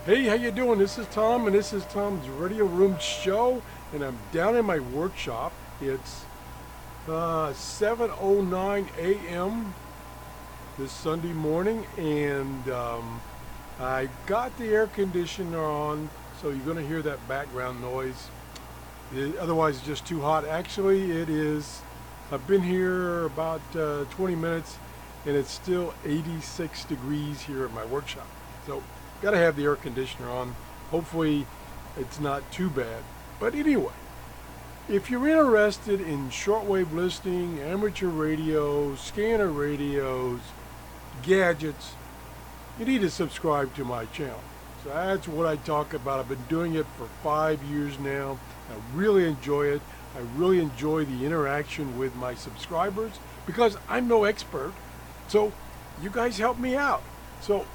Hey, how you doing? This is Tom, and this is Tom's Radio Room Show, and I'm down in my workshop. It's 7:09 a.m. this Sunday morning, and I got the air conditioner on, so you're going to hear that background noise. Otherwise, it's just too hot. Actually, it is. I've been here about 20 minutes, and it's still 86 degrees here at my workshop. So got to have the air conditioner on. Hopefully it's not too bad. But anyway, if you're interested in shortwave listening, amateur radio, scanner radios, gadgets, you need to subscribe to my channel. So that's what I talk about. I've been doing it for 5 years now. I really enjoy it. I really enjoy the interaction with my subscribers because I'm no expert. So you guys help me out. So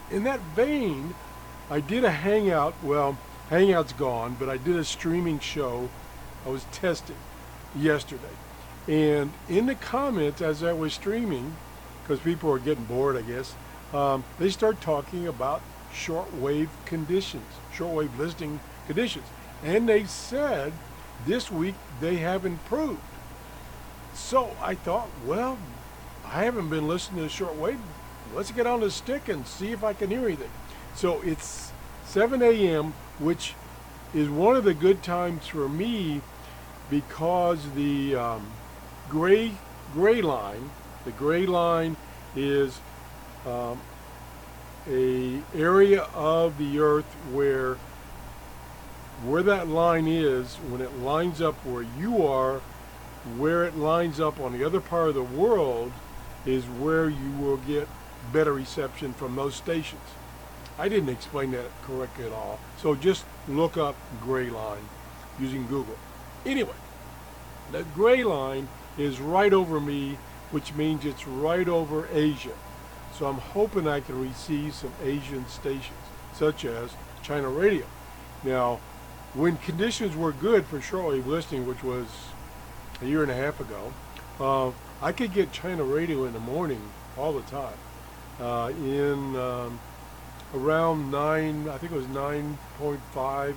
in that vein, I did a hangout. Well, hangout's gone, but I did a streaming show. I was testing yesterday. And in the comments as I was streaming, because people are getting bored, I guess, they start talking about shortwave conditions, shortwave listening conditions. And they said this week they have improved. So I thought, well, I haven't been listening to shortwave. Let's get on the stick and see if I can hear anything. So it's 7 a.m., which is one of the good times for me because the gray line is a area of the earth where that line is, when it lines up where you are, where it lines up on the other part of the world is where you will get better reception from those stations. I didn't explain that correctly at all. So just look up gray line using Google. Anyway, the gray line is right over me, which means it's right over Asia. So I'm hoping I can receive some Asian stations, such as China Radio. Now, when conditions were good for shortwave listening, which was a year and a half ago, I could get China Radio in the morning all the time. In around 9, I think it was 9.5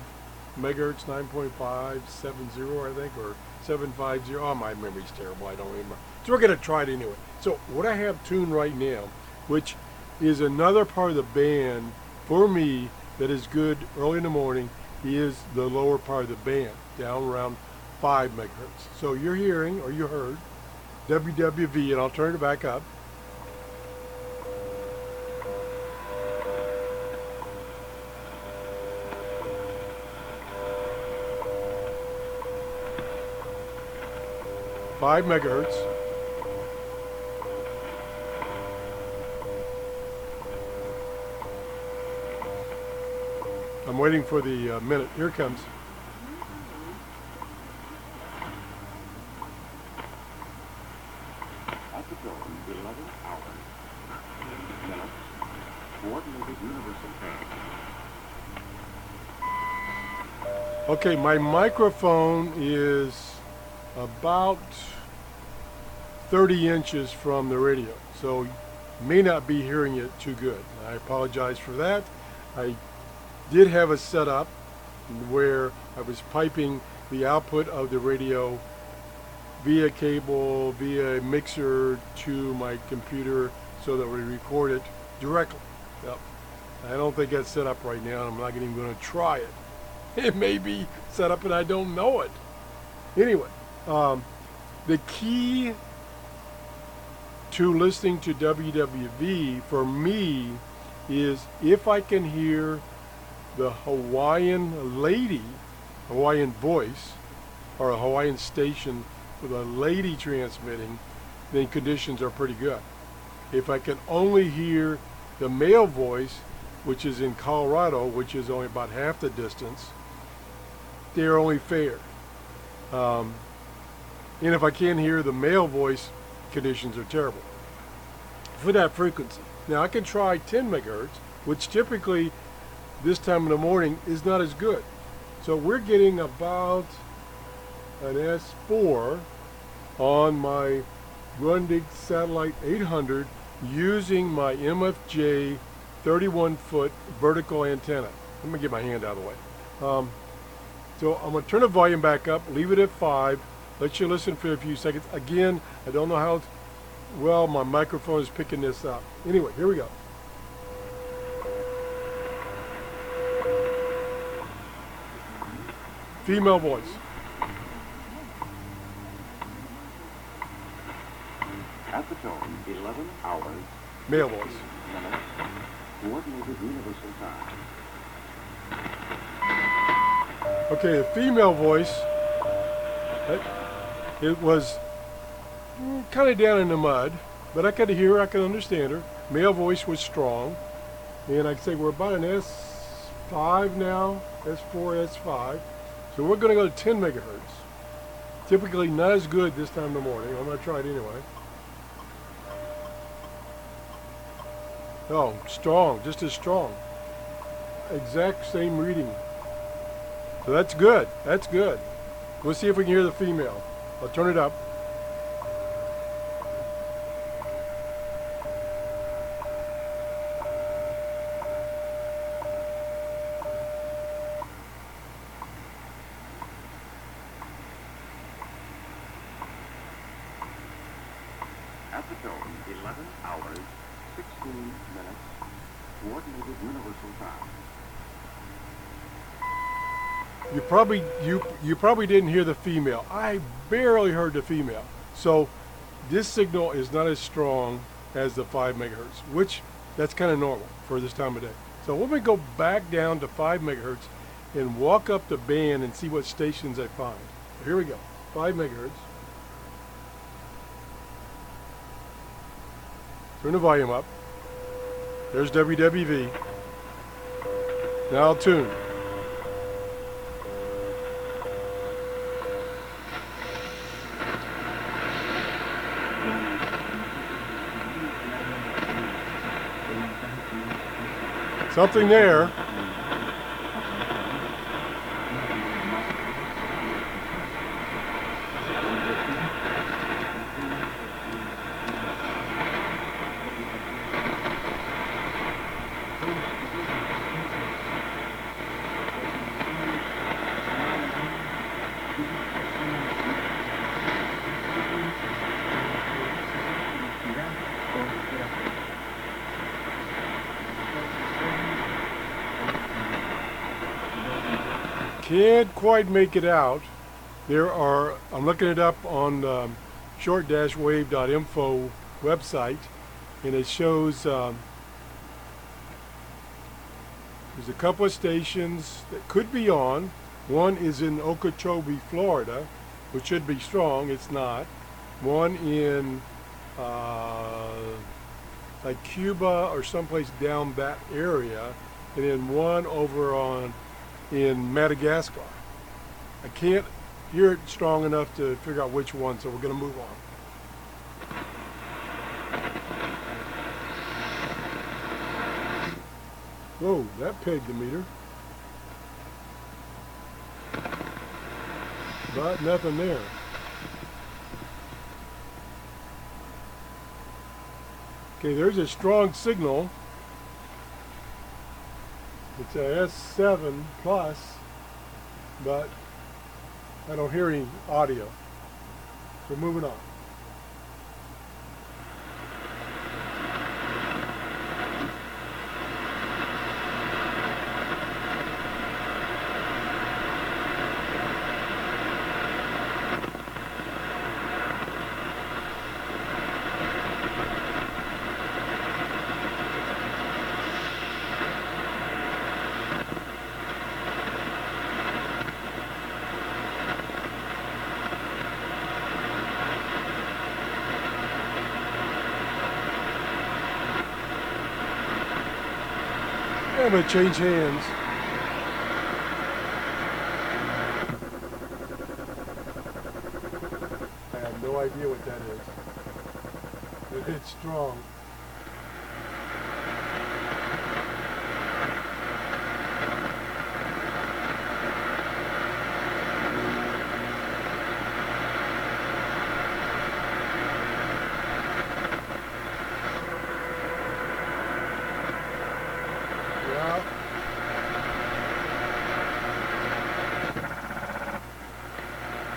megahertz, 9.570, I think, or 750. Oh, my memory's terrible. I don't remember. So we're going to try it anyway. So what I have tuned right now, which is another part of the band for me that is good early in the morning, is the lower part of the band, down around 5 megahertz. So you're hearing, or you heard, WWV, and I'll turn it back up. Five megahertz. I'm waiting for the minute. Here it comes. At the door, 11 hours. Minutes. Coordinated universal time. Okay, my microphone is about 30 inches from the radio, so you may not be hearing it too good. I apologize for that. I did have a setup where I was piping the output of the radio via cable, via mixer to my computer so that we record it directly. Yep. I don't think that's set up right now, and I'm not even going to try it. It may be set up and I don't know it. Anyway, the key to listening to WWV for me is if I can hear the Hawaiian lady, Hawaiian voice, or a Hawaiian station with a lady transmitting, then conditions are pretty good. If I can only hear the male voice, which is in Colorado, which is only about half the distance, they're only fair. And if I can't hear the male voice, conditions are terrible for that frequency. Now I can try 10 megahertz, which typically this time in the morning is not as good. So we're getting about an S4 on my Grundig Satellite 800 using my MFJ 31-foot vertical antenna. Let me get my hand out of the way. So I'm going to turn the volume back up, leave it at 5, let you listen for a few seconds. Again, I don't know how well my microphone is picking this up. Anyway, here we go. Female voice. At the tone, 11 hours, Male voice. minutes, coordinated universal time. Okay, the female voice, it was kind of down in the mud, but I could hear her, I could understand her. Male voice was strong, and I'd say we're about an S5 now, S4, S5. So we're going to go to 10 megahertz. Typically not as good this time in the morning. I'm going to try it anyway. Oh, strong, just as strong. Exact same reading. So that's good, that's good. We'll see if we can hear the female. I'll turn it up. At the tone, 11 hours, 16 minutes, coordinated universal time. You probably didn't hear the female. I barely heard the female. So this signal is not as strong as the 5 megahertz, which that's kind of normal for this time of day. So let me go back down to 5 megahertz and walk up the band and see what stations I find. Here we go, 5 megahertz. Turn the volume up. There's WWV. Now I'll tune. Something there. Can't quite make it out. I'm looking it up on short-wave.info website, and it shows there's a couple of stations that could be on. One is in Okeechobee, Florida, which should be strong. It's not. One in like Cuba or someplace down that area, and then one over in Madagascar. I can't hear it strong enough to figure out which one, so we're going to move on. Whoa, that pegged the meter. But nothing there. Okay, there's a strong signal. It's a S7 plus, but I don't hear any audio. So moving on. I'm going to change hands. I have no idea what that is. But it's strong. Yeah.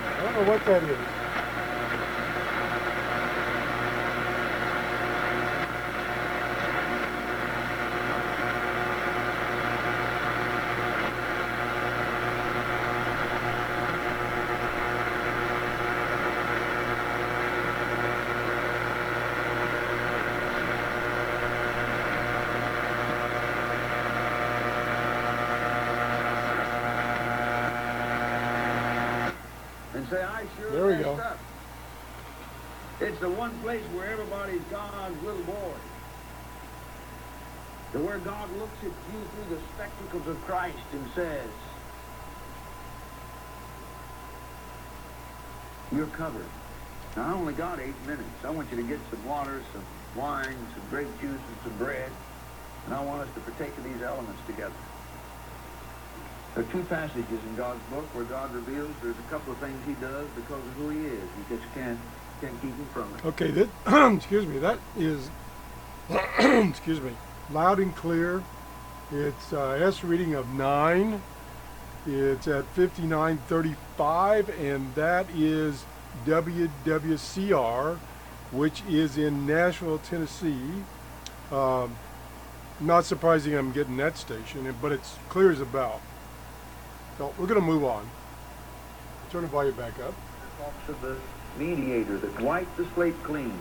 I don't know what that is. And say, I sure There we messed go. up. It's the one place where everybody's God's little boy. To where God looks at you through the spectacles of Christ and says, you're covered. Now, I only got 8 minutes. I want you to get some water, some wine, some grape juice, and some bread. And I want us to partake of these elements together. There are 2 passages in God's book where God reveals there's a couple of things he does because of who he is. You just can't keep him from it. Okay, that, excuse me, that is, excuse me, loud and clear. It's S reading of 9. It's at 5935, and that is WWCR, which is in Nashville, Tennessee. Not surprising I'm getting that station, but it's clear as a bell. So we're going to move on. Turn the volume back up. Talks of the mediator that wiped the slate clean.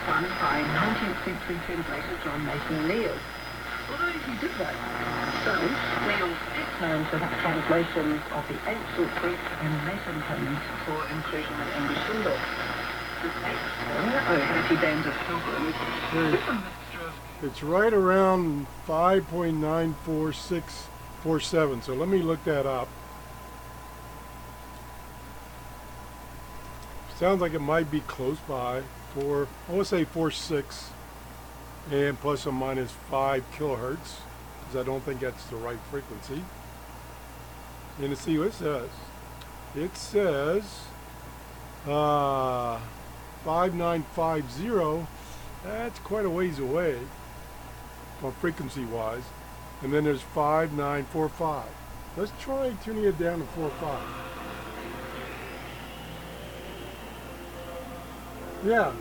One by 19th century translator John Mason Neal. Although he did that himself, Neal did plan to have translations of the ancient Greek and Latin hymns for inclusion in English hymnbook. The text, though, Happy Band of Pilgrims, It's right around 5.94647, so let me look that up. Sounds like it might be close by. I want to say 4.6 and plus or minus 5 kilohertz, because I don't think that's the right frequency. And to see what it says. It says 5950. That's quite a ways away on frequency wise. And then there's 5945. Let's try tuning it down to 4.5. Yeah,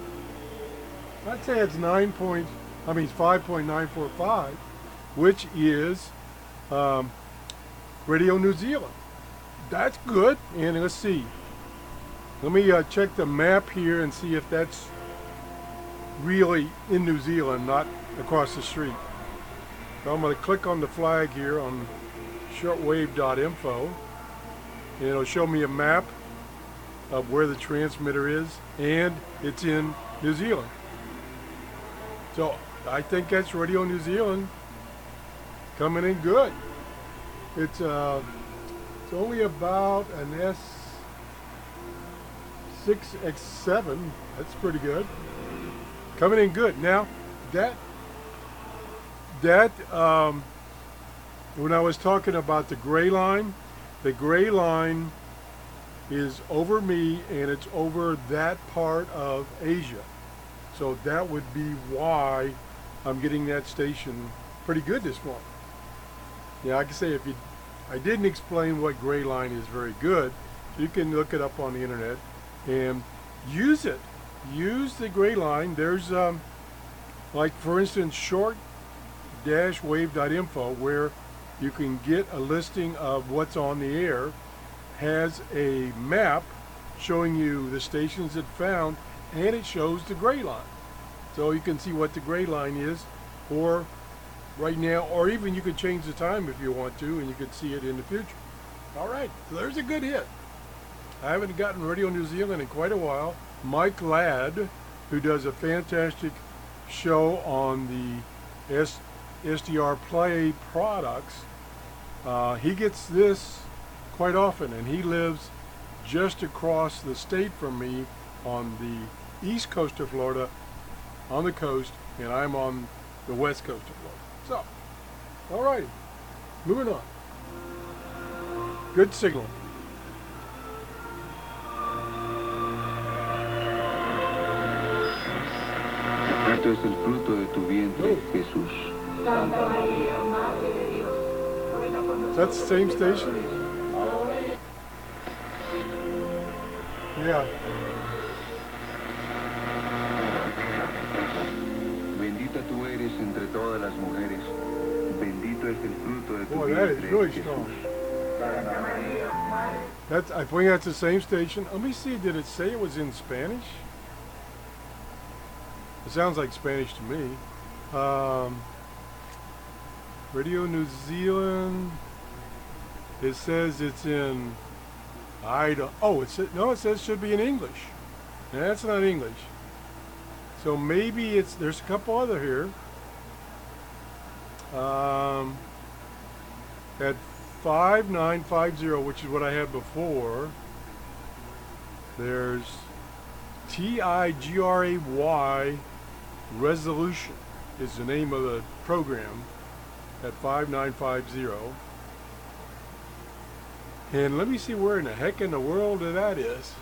I'd say it's 5.945, which is Radio New Zealand. That's good. And let's see. Let me check the map here and see if that's really in New Zealand, not across the street. So I'm going to click on the flag here on shortwave.info, and it'll show me a map of where the transmitter is, and it's in New Zealand. So I think that's Radio New Zealand coming in good. It's only about an S6X7. That's pretty good. Coming in good. Now that when I was talking about the gray line is over me, and it's over that part of Asia. So that would be why I'm getting that station pretty good this morning. Yeah, I can say I didn't explain what gray line is very good. You can look it up on the internet and use it. Use the gray line. There's like for instance short-wave.info, where you can get a listing of what's on the air, has a map showing you the stations it found, and it shows the gray line. So you can see what the gray line is, or right now, or even you could change the time if you want to, and you could see it in the future. All right, so there's a good hit. I haven't gotten Radio New Zealand in quite a while. Mike Ladd, who does a fantastic show on the SDR Play products, he gets this quite often, and he lives just across the state from me on the east coast of Florida, on the coast, and I'm on the west coast of Florida. So, all right, moving on. Good signal. Bendito es el fruto de tu vientre, Jesús. That's the same station? Yeah. Bendita tú eres entre todas las mujeres. Bendito es el fruto de tu Boy, that is vientre, really Jesús. strong. I think that's the same station. Let me see, did it say it was in Spanish? It sounds like Spanish to me. Radio New Zealand. It says it's in, oh, it says it should be in English. That's not English. So maybe there's a couple other here. At 5950, which is what I had before, there's TIGRAY Resolution is the name of the program at 5950. And let me see where in the heck in the world that is.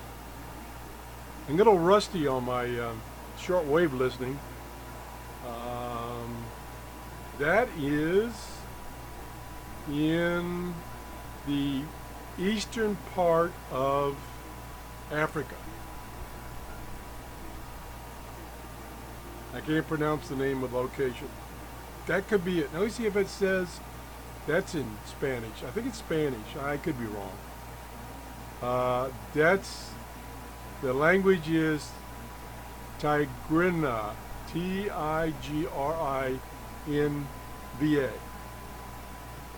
I'm a little rusty on my shortwave listening. That is in the eastern part of Africa. I can't pronounce the name of the location. That could be it. Now let me see if it says that's in Spanish. I think it's Spanish. I could be wrong. The language is Tigrinya, TIGRINVA.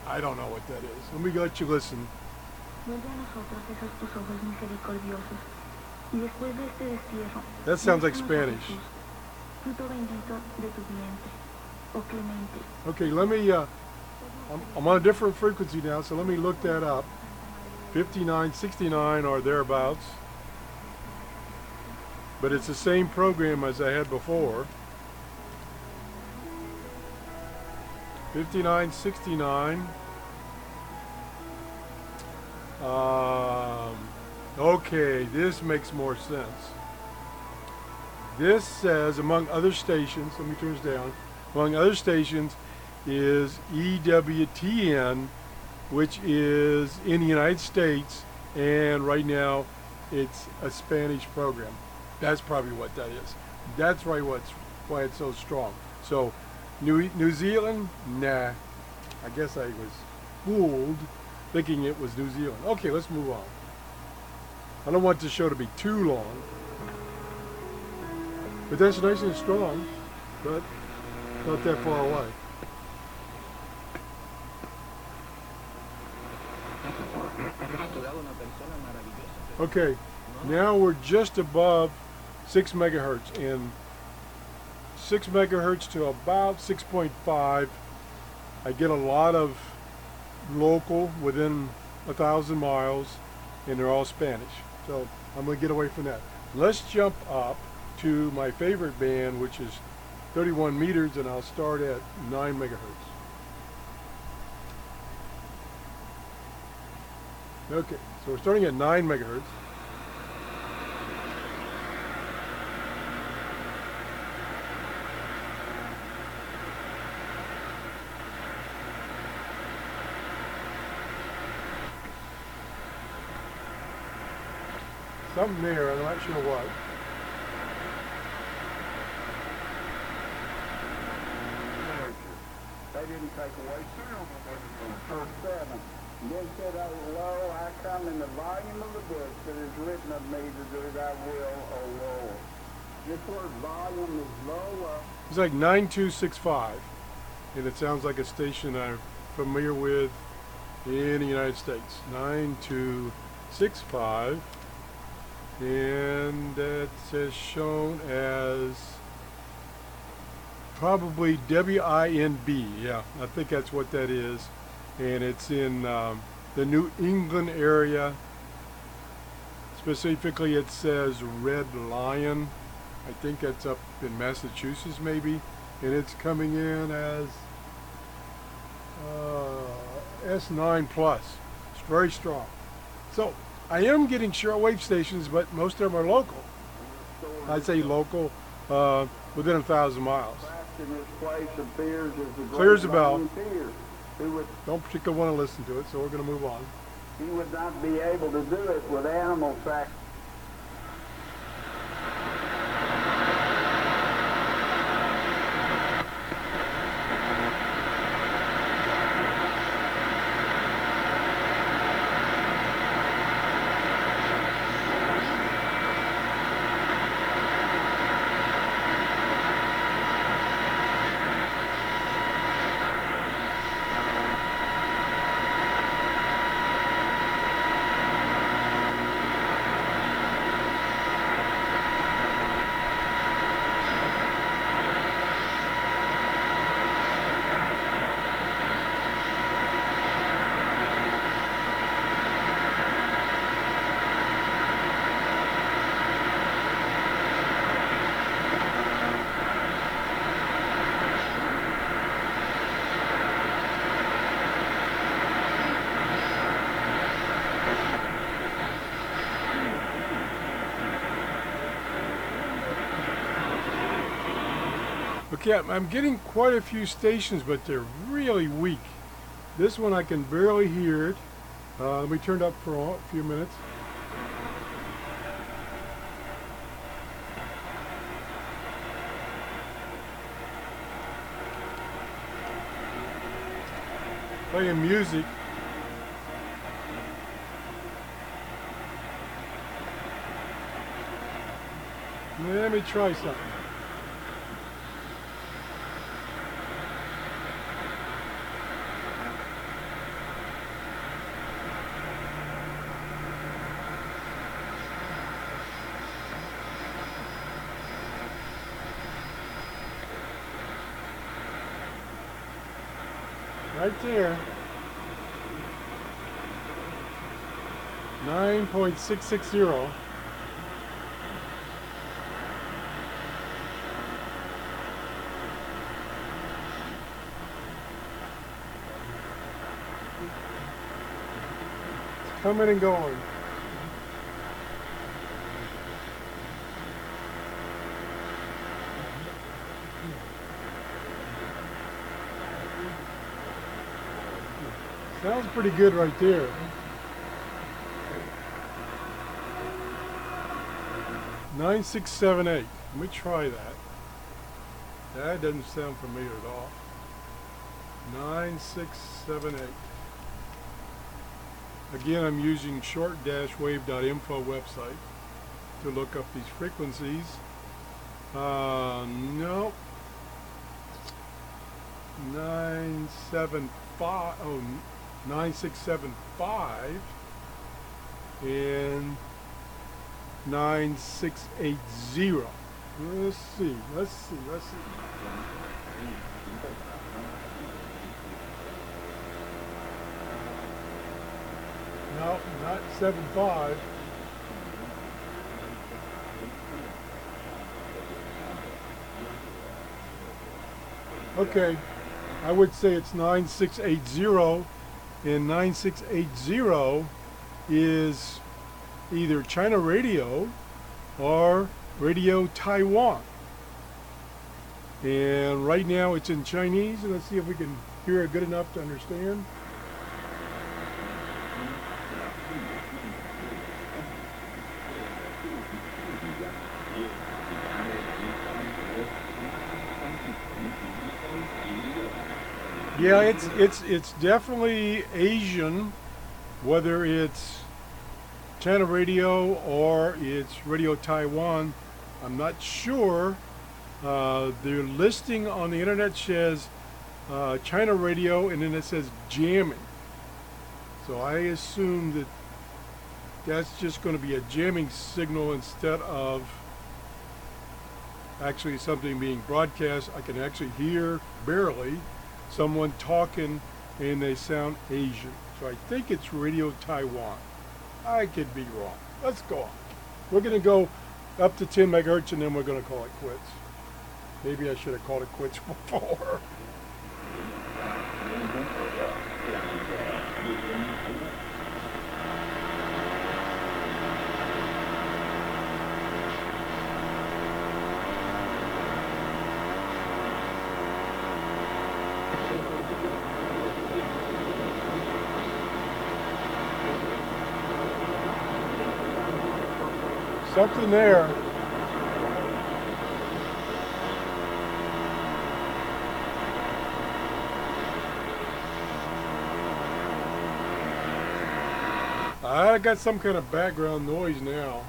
I don't know what that is. Let me let you listen. That sounds like Spanish. Okay, let me, I'm on a different frequency now, so let me look that up. 5969 or thereabouts. But it's the same program as I had before. 5969. Okay, this makes more sense. This says, among other stations, let me turn this down, among other stations is EWTN, which is in the United States, and right now it's a Spanish program. That's probably what that is. That's probably why it's so strong. So New Zealand, nah. I guess I was fooled thinking it was New Zealand. Okay, let's move on. I don't want this show to be too long. But that's nice and strong, but not that far away. Okay, now we're just above 6 megahertz, and 6 megahertz to about 6.5. I get a lot of local within 1,000 miles, and they're all Spanish. So I'm going to get away from that. Let's jump up to my favorite band, which is 31 meters, and I'll start at 9 megahertz. Okay, so we're starting at 9 megahertz. Something there, I'm not sure what. They didn't take away sound from 7. Then said, "O lo, I come in the volume of the book that is written of me to do thy will, O Lord." This word volume is lower. It's like 9265, and it sounds like a station I'm familiar with in the United States. 9265, and that says shown as probably WINB. Yeah, I think that's what that is, and it's in the New England area. Specifically, it says Red Lion. I think that's up in Massachusetts, maybe, and it's coming in as S9 plus. It's very strong. So I am getting shortwave stations, but most of them are local. I say local. within 1,000 miles. In this place appears as the Clears great the bell. volunteer who would Don't particularly want to listen to it, so we're going to move on. he would not be able to do it with animal sacrifice. Okay, I'm getting quite a few stations, but they're really weak. This one I can barely hear it. Let me turn it up for a few minutes. Playing music. Let me try something. Right there. 9.660. It's coming and going. Sounds pretty good right there. Nine, 6, 7, 8. Let me try that. That doesn't sound familiar at all. 9, 6, 7, 8. Again, I'm using short-wave.info website to look up these frequencies. No. 975. Oh, 9675 and 9680. Let's see. No, not 75. Okay, I would say it's 9680, and 9680 is either China Radio or Radio Taiwan. And right now it's in Chinese, and let's see if we can hear it good enough to understand. Yeah, it's definitely Asian, whether it's China Radio or it's Radio Taiwan. I'm not sure. Their listing on the internet says China Radio, and then it says jamming. So I assume that that's just going to be a jamming signal instead of actually something being broadcast. I can actually hear barely someone talking, and they sound Asian. So I think it's Radio Taiwan. I could be wrong. Let's go on. We're going to go up to 10 megahertz, and then we're going to call it quits. Maybe I should have called it quits before. Something there. I got some kind of background noise now.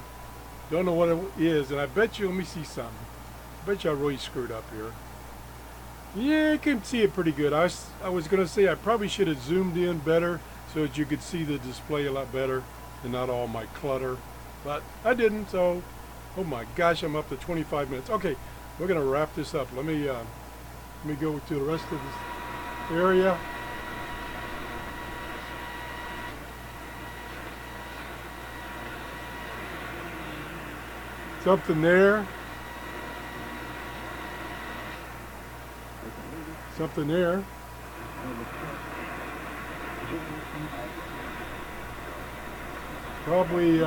Don't know what it is, and I bet you, let me see something. I bet you I really screwed up here. Yeah, you can see it pretty good. I was going to say I probably should have zoomed in better so that you could see the display a lot better and not all my clutter. But I didn't, so oh my gosh, I'm up to 25 minutes. Okay, we're going to wrap this up. Let me go to the rest of this area. Something there. Something there. Probably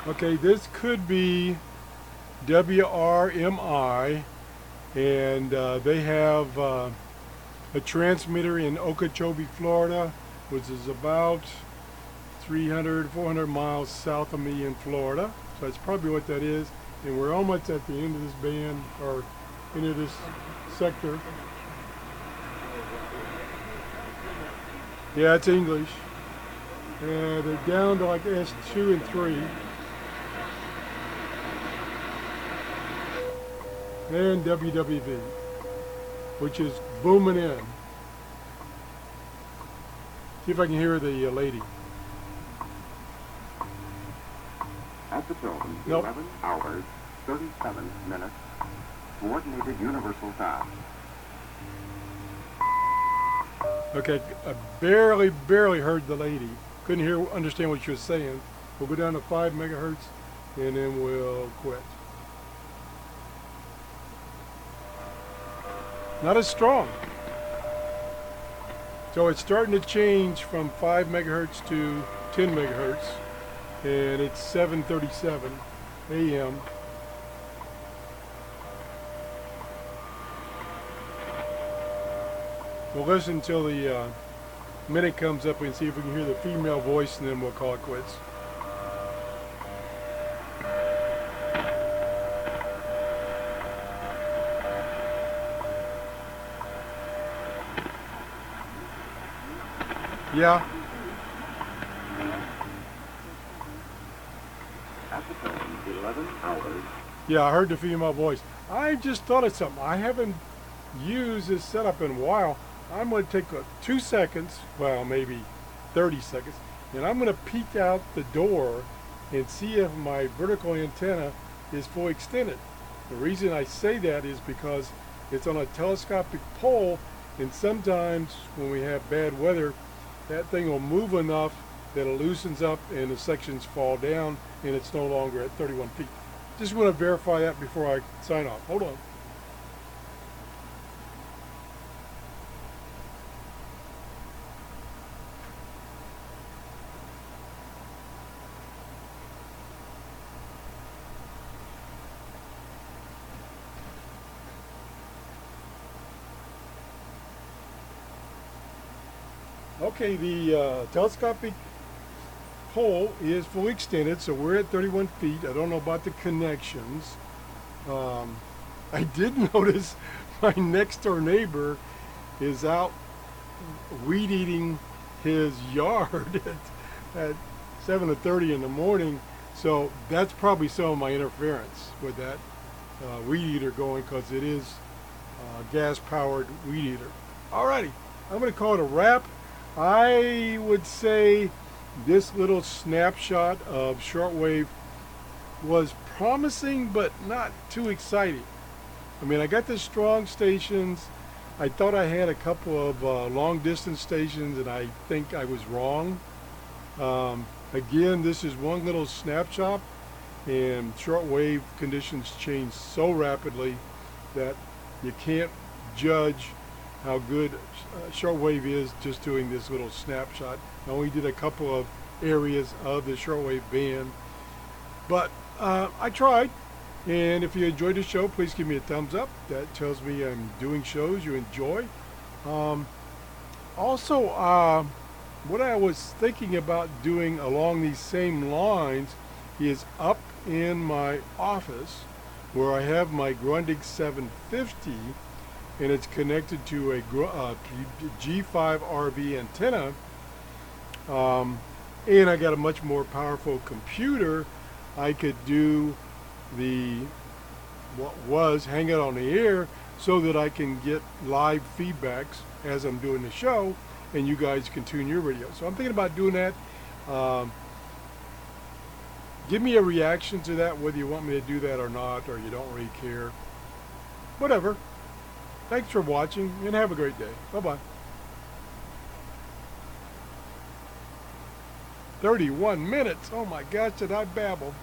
okay, this could be WRMI, and they have a transmitter in Okeechobee, Florida, which is about 400 miles south of me in Florida. So that's probably what that is. And we're almost at the end of this band, or end of this sector. Yeah, it's English. They're down to like S2 and 3. And WWV, which is booming in. See if I can hear the lady. At the tone, Nope. 11 hours, 37 minutes, Coordinated Universal Time. Okay, I barely heard the lady. Couldn't understand what she was saying. We'll go down to 5 megahertz and then we'll quit. Not as strong. So it's starting to change from 5 megahertz to 10 megahertz, and it's 7:37 a.m. We'll listen until the minute comes up and see if we can hear the female voice, and then we'll call it quits. Yeah. At the tone, 11 hours. Yeah, I heard the female voice. I just thought of something. I haven't used this setup in a while. I'm going to take 2 seconds, well, maybe 30 seconds, and I'm going to peek out the door and see if my vertical antenna is fully extended. The reason I say that is because it's on a telescopic pole, and sometimes when we have bad weather, that thing will move enough that it loosens up and the sections fall down and it's no longer at 31 feet. Just want to verify that before I sign off. Hold on. Okay, the telescopic pole is fully extended, so we're at 31 feet. I don't know about the connections. I did notice my next door neighbor is out weed eating his yard at 7:30 in the morning, so that's probably some of my interference with that weed eater going, because it is gas-powered weed eater. Alrighty, I'm going to call it a wrap. I would say this little snapshot of shortwave was promising, but not too exciting. I mean, I got the strong stations. I thought I had a couple of long distance stations, and I think I was wrong. Again, this is one little snapshot, and shortwave conditions change so rapidly that you can't judge how good shortwave is just doing this little snapshot. I only did a couple of areas of the shortwave band, but I tried. And if you enjoyed the show, please give me a thumbs up. That tells me I'm doing shows you enjoy. Also, what I was thinking about doing along these same lines is up in my office where I have my Grundig 750, and it's connected to a G5 RV antenna, and I got a much more powerful computer. I could do what was Hang Out on the Air so that I can get live feedbacks as I'm doing the show, and you guys can tune your radio. So I'm thinking about doing that. Give me a reaction to that, whether you want me to do that or not, or you don't really care. Whatever. Thanks for watching, and have a great day. Bye-bye. 31 minutes. Oh my gosh, did I babble?